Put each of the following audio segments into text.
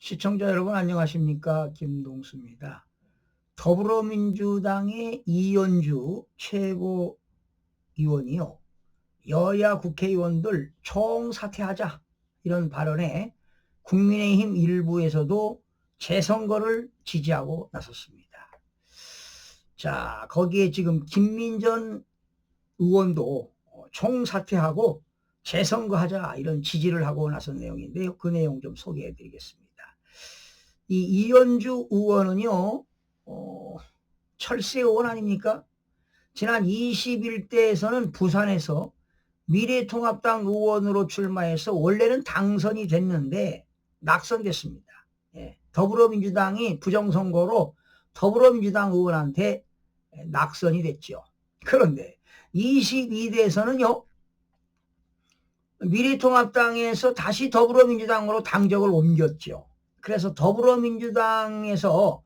시청자 여러분 안녕하십니까? 김동수입니다. 더불어민주당의 이현주 최고위원이요. 여야 국회의원들 총사퇴하자 이런 발언에 국민의힘 일부에서도 재선거를 지지하고 나섰습니다. 자, 거기에 지금 김민전 의원도 총사퇴하고 재선거하자 이런 지지를 하고 나선 내용인데요. 그 내용 좀 소개해 드리겠습니다. 이 이현주 의원은요, 철새 의원 아닙니까? 지난 21대에서는 부산에서 미래통합당 의원으로 출마해서 원래는 당선이 됐는데 낙선됐습니다. 예, 더불어민주당이 부정선거로 더불어민주당 의원한테 낙선이 됐죠. 그런데 22대에서는요, 미래통합당에서 다시 더불어민주당으로 당적을 옮겼죠. 그래서 더불어민주당에서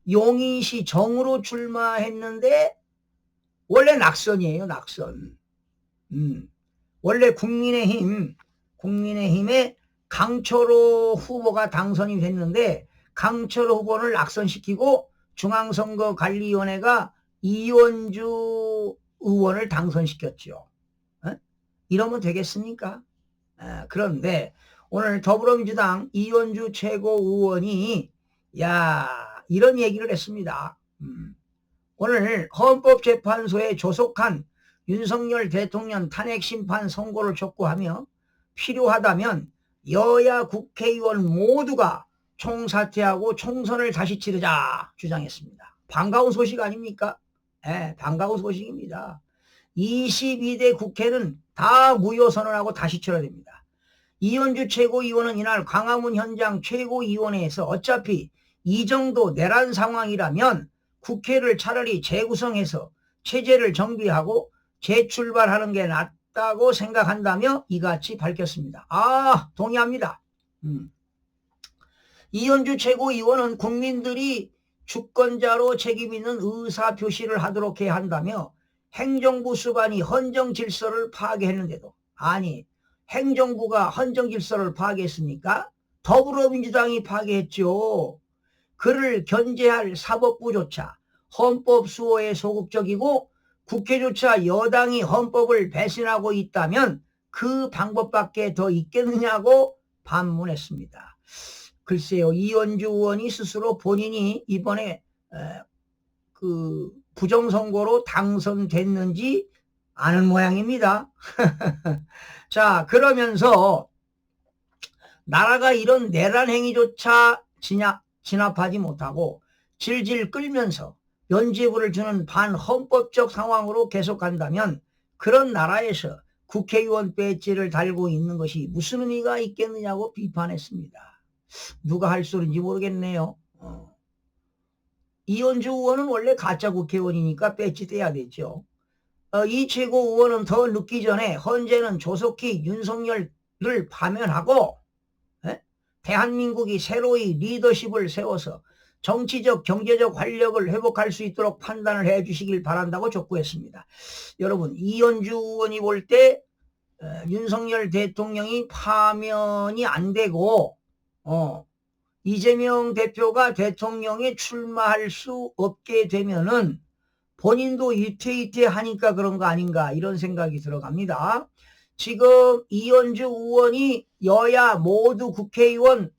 용인시 정으로 출마했는데 원래 낙선이에요. 낙선. 원래 국민의힘의 강철호 후보가 당선이 됐는데 강철호 후보를 낙선시키고 중앙선거관리위원회가 이현주 의원을 당선시켰죠. 이러면 되겠습니까? 그런데 오늘 더불어민주당 이현주 최고의원이 이런 얘기를 했습니다. 오늘 헌법재판소에 조속한 윤석열 대통령 탄핵심판 선고를 촉구하며 필요하다면 여야 국회의원 모두가 총사퇴하고 총선을 다시 치르자 주장했습니다. 반가운 소식 아닙니까? 반가운 소식입니다. 22대 국회는 다 무효선언하고 다시 치러야 됩니다. 이현주 최고위원은 이날 광화문 현장 최고위원회에서 어차피 이 정도 내란 상황이라면 국회를 차라리 재구성해서 체제를 정비하고 재출발하는 게 낫다고 생각한다며 이같이 밝혔습니다. 동의합니다. 이현주 최고위원은 국민들이 주권자로 책임 있는 의사표시를 하도록 해야 한다며 행정부 수반이 헌정 질서를 파괴했는데도 행정부가 헌정 질서를 파괴했으니까 더불어민주당이 파괴했죠. 그를 견제할 사법부조차 헌법 수호에 소극적이고 국회조차 여당이 헌법을 배신하고 있다면 그 방법밖에 더 있겠느냐고 반문했습니다. 글쎄요, 이현주 의원이 스스로 본인이 이번에 부정선거로 당선됐는지 아는 모양입니다. 자, 그러면서 나라가 이런 내란 행위조차 진압하지 못하고 질질 끌면서 면죄부를 주는 반헌법적 상황으로 계속한다면 그런 나라에서 국회의원 배지를 달고 있는 것이 무슨 의미가 있겠느냐고 비판했습니다. 누가 할 소리인지 모르겠네요. 이현주 의원은 원래 가짜 국회의원이니까 배지 떼야 되죠. 이 최고의원은 더 늦기 전에 헌재는 조속히 윤석열을 파면하고 대한민국이 새로이 리더십을 세워서 정치적 경제적 활력을 회복할 수 있도록 판단을 해 주시길 바란다고 촉구했습니다. 여러분, 이현주 의원이 볼 때 윤석열 대통령이 파면이 안 되고 이재명 대표가 대통령에 출마할 수 없게 되면은 본인도 위태위태하니까 그런 거 아닌가 이런 생각이 들어갑니다. 지금 이현주 의원이 여야 모두 국회의원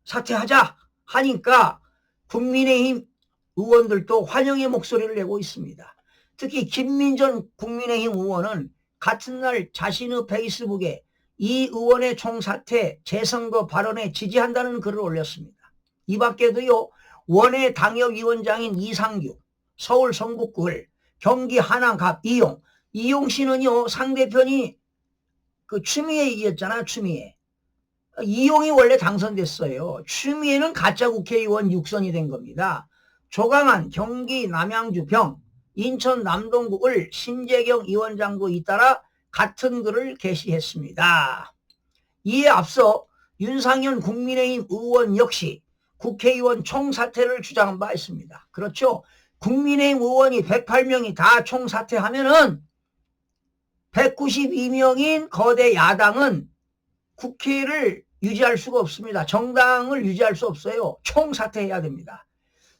사퇴하자 하니까 국민의힘 의원들도 환영의 목소리를 내고 있습니다. 특히 김민전 국민의힘 의원은 같은 날 자신의 페이스북에 이 의원의 총사퇴 재선거 발언에 지지한다는 글을 올렸습니다. 이 밖에도요, 원외 당협위원장인 이상규, 서울 성북구을, 경기 하남갑 이용 씨는요, 상대편이 추미애 이겼잖아, 추미애. 이용이 원래 당선됐어요. 추미애는 가짜 국회의원 육선이 된 겁니다. 조강한 경기 남양주 병, 인천 남동구을 신재경 위원장도 잇따라 같은 글을 게시했습니다. 이에 앞서 윤상현 국민의힘 의원 역시 국회의원 총사퇴를 주장한 바 있습니다. 그렇죠. 국민의힘 의원이 108명이 다 총사퇴하면은 192명인 거대 야당은 국회를 유지할 수가 없습니다. 정당을 유지할 수 없어요. 총사퇴해야 됩니다.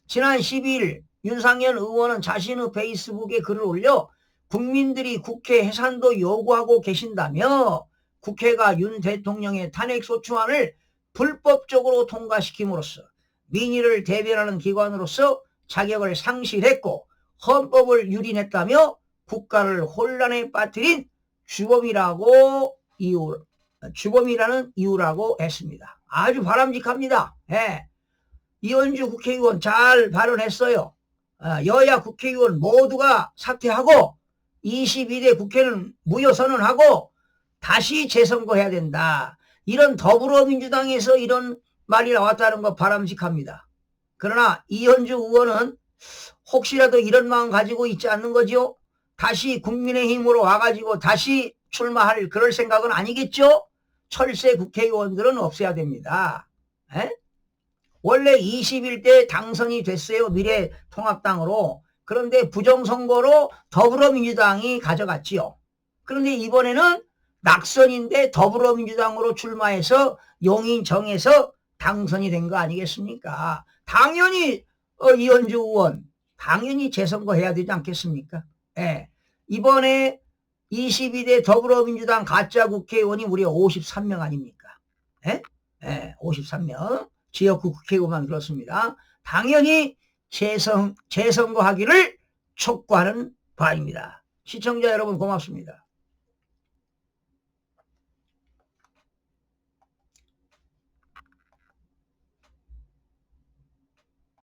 지난 12일 윤상현 의원은 자신의 페이스북에 글을 올려 국민들이 국회 해산도 요구하고 계신다며 국회가 윤 대통령의 탄핵소추안을 불법적으로 통과시킴으로써 민의를 대변하는 기관으로서 자격을 상실했고 헌법을 유린했다며 국가를 혼란에 빠뜨린 주범이라는 이유라고 했습니다. 아주 바람직합니다. 예. 이현주 국회의원 잘 발언했어요. 여야 국회의원 모두가 사퇴하고 22대 국회는 무효선언하고 다시 재선거해야 된다. 이런 더불어민주당에서 이런 말이 나왔다는 거 바람직합니다. 그러나 이현주 의원은 혹시라도 이런 마음 가지고 있지 않는 거지요? 다시 국민의힘으로 와가지고 다시 출마할 그럴 생각은 아니겠죠? 철새 국회의원들은 없애야 됩니다. 에? 원래 21대 당선이 됐어요. 미래통합당으로. 그런데 부정선거로 더불어민주당이 가져갔지요. 그런데 이번에는 낙선인데 더불어민주당으로 출마해서 용인 정해서 당선이 된 거 아니겠습니까? 당연히 이현주 의원 당연히 재선거해야 되지 않겠습니까? 예. 이번에 22대 더불어민주당 가짜 국회의원이 무려 53명 아닙니까? 예? 예, 53명. 지역구 국회의원만 그렇습니다. 당연히 재선거하기를 촉구하는 바입니다. 시청자 여러분 고맙습니다.